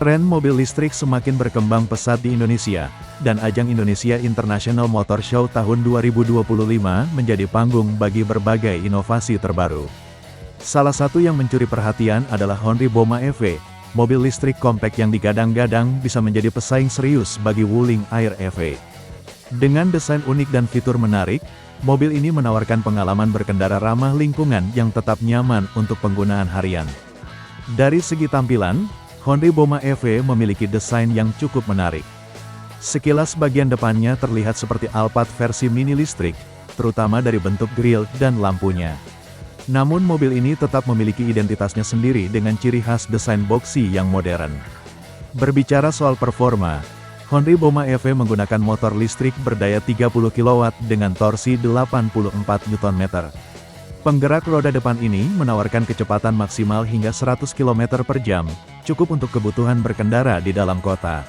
Tren mobil listrik semakin berkembang pesat di Indonesia, dan ajang Indonesia International Motor Show tahun 2025 menjadi panggung bagi berbagai inovasi terbaru. Salah satu yang mencuri perhatian adalah Honri Boma EV, mobil listrik kompak yang digadang-gadang bisa menjadi pesaing serius bagi Wuling Air EV. Dengan desain unik dan fitur menarik, mobil ini menawarkan pengalaman berkendara ramah lingkungan yang tetap nyaman untuk penggunaan harian. Dari segi tampilan, Honri Boma EV memiliki desain yang cukup menarik. Sekilas bagian depannya terlihat seperti Alphard versi mini listrik, terutama dari bentuk grill dan lampunya. Namun mobil ini tetap memiliki identitasnya sendiri dengan ciri khas desain boxy yang modern. Berbicara soal performa, Honri Boma EV menggunakan motor listrik berdaya 30 kW dengan torsi 84 Nm. Penggerak roda depan ini menawarkan kecepatan maksimal hingga 100 km per jam, cukup untuk kebutuhan berkendara di dalam kota.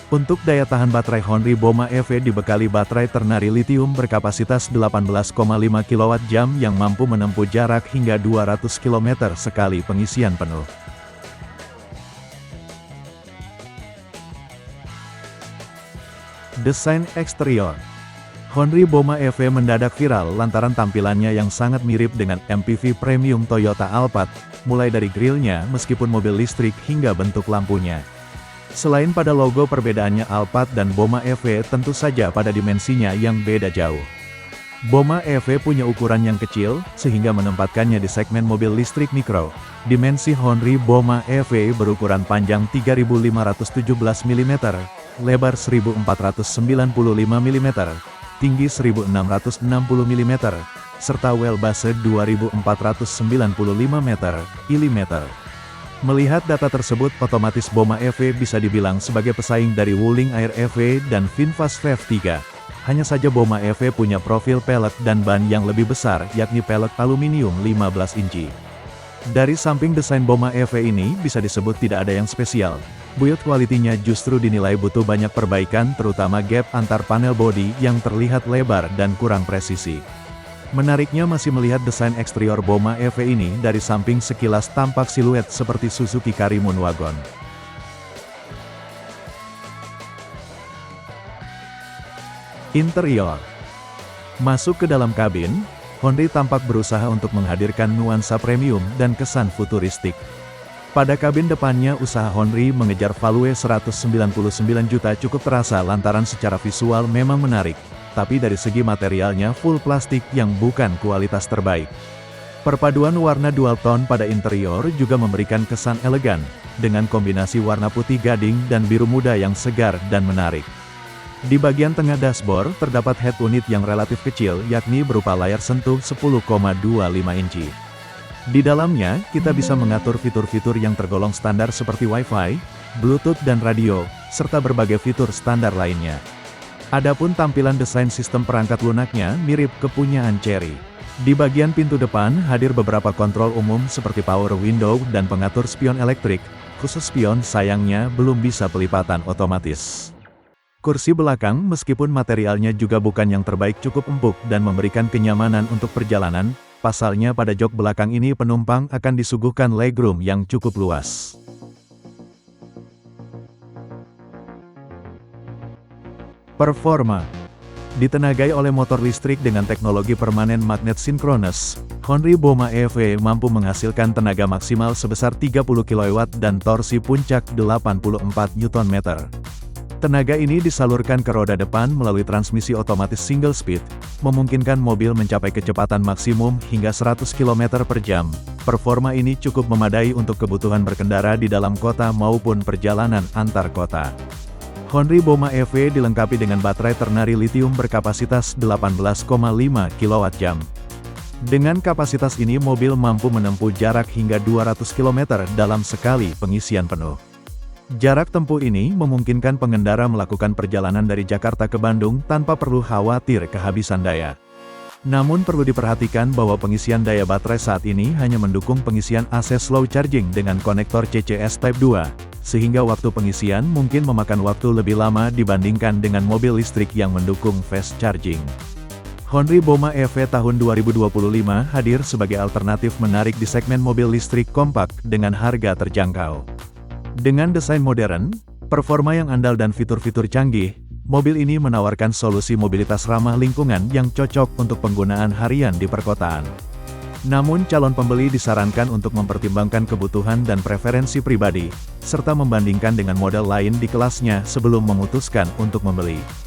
Untuk daya tahan baterai Honri Boma EV dibekali baterai ternari litium berkapasitas 18,5 kWh yang mampu menempuh jarak hingga 200 km sekali pengisian penuh. Desain eksterior Honri Boma EV mendadak viral lantaran tampilannya yang sangat mirip dengan MPV premium Toyota Alphard, mulai dari grillnya meskipun mobil listrik hingga bentuk lampunya. Selain pada logo, perbedaannya Alphard dan Boma EV tentu saja pada dimensinya yang beda jauh. Boma EV punya ukuran yang kecil, sehingga menempatkannya di segmen mobil listrik mikro. Dimensi Honri Boma EV berukuran panjang 3.517 mm, lebar 1.495 mm, tinggi 1660 mm, serta wheelbase 2495 mm. Melihat data tersebut, otomatis Boma EV bisa dibilang sebagai pesaing dari Wuling Air EV dan VinFast Rev3. Hanya saja Boma EV punya profil pelek dan ban yang lebih besar, yakni pelek aluminium 15 inci. Dari samping desain Boma EV ini bisa disebut tidak ada yang spesial. Build quality-nya justru dinilai butuh banyak perbaikan, terutama gap antar panel bodi yang terlihat lebar dan kurang presisi. Menariknya masih melihat desain eksterior Boma EV ini, dari samping sekilas tampak siluet seperti Suzuki Karimun Wagon. Interior. Masuk ke dalam kabin, Honri tampak berusaha untuk menghadirkan nuansa premium dan kesan futuristik. Pada kabin depannya, usaha Honri mengejar value 199 juta cukup terasa lantaran secara visual memang menarik, tapi dari segi materialnya full plastik yang bukan kualitas terbaik. Perpaduan warna dual tone pada interior juga memberikan kesan elegan, dengan kombinasi warna putih gading dan biru muda yang segar dan menarik. Di bagian tengah dashboard terdapat head unit yang relatif kecil, yakni berupa layar sentuh 10,25 inci. Di dalamnya, kita bisa mengatur fitur-fitur yang tergolong standar seperti Wi-Fi, Bluetooth dan radio, serta berbagai fitur standar lainnya. Adapun tampilan desain sistem perangkat lunaknya mirip kepunyaan Chery. Di bagian pintu depan hadir beberapa kontrol umum seperti power window dan pengatur spion elektrik, khusus spion sayangnya belum bisa pelipatan otomatis. Kursi belakang meskipun materialnya juga bukan yang terbaik cukup empuk dan memberikan kenyamanan untuk perjalanan. Pasalnya pada jok belakang ini penumpang akan disuguhkan legroom yang cukup luas. Performa. Ditenagai oleh motor listrik dengan teknologi permanen magnet sinkronus, Honri Boma EV mampu menghasilkan tenaga maksimal sebesar 30 kW dan torsi puncak 84 Nm. Tenaga ini disalurkan ke roda depan melalui transmisi otomatis single speed, memungkinkan mobil mencapai kecepatan maksimum hingga 100 km per jam. Performa ini cukup memadai untuk kebutuhan berkendara di dalam kota maupun perjalanan antar kota. Honri Boma EV dilengkapi dengan baterai ternari litium berkapasitas 18,5 kWh. Dengan kapasitas ini mobil mampu menempuh jarak hingga 200 km dalam sekali pengisian penuh. Jarak tempuh ini memungkinkan pengendara melakukan perjalanan dari Jakarta ke Bandung tanpa perlu khawatir kehabisan daya. Namun perlu diperhatikan bahwa pengisian daya baterai saat ini hanya mendukung pengisian AC slow charging dengan konektor CCS Type 2, sehingga waktu pengisian mungkin memakan waktu lebih lama dibandingkan dengan mobil listrik yang mendukung fast charging. Honri Boma EV tahun 2025 hadir sebagai alternatif menarik di segmen mobil listrik kompak dengan harga terjangkau. Dengan desain modern, performa yang andal dan fitur-fitur canggih, mobil ini menawarkan solusi mobilitas ramah lingkungan yang cocok untuk penggunaan harian di perkotaan. Namun calon pembeli disarankan untuk mempertimbangkan kebutuhan dan preferensi pribadi, serta membandingkan dengan model lain di kelasnya sebelum memutuskan untuk membeli.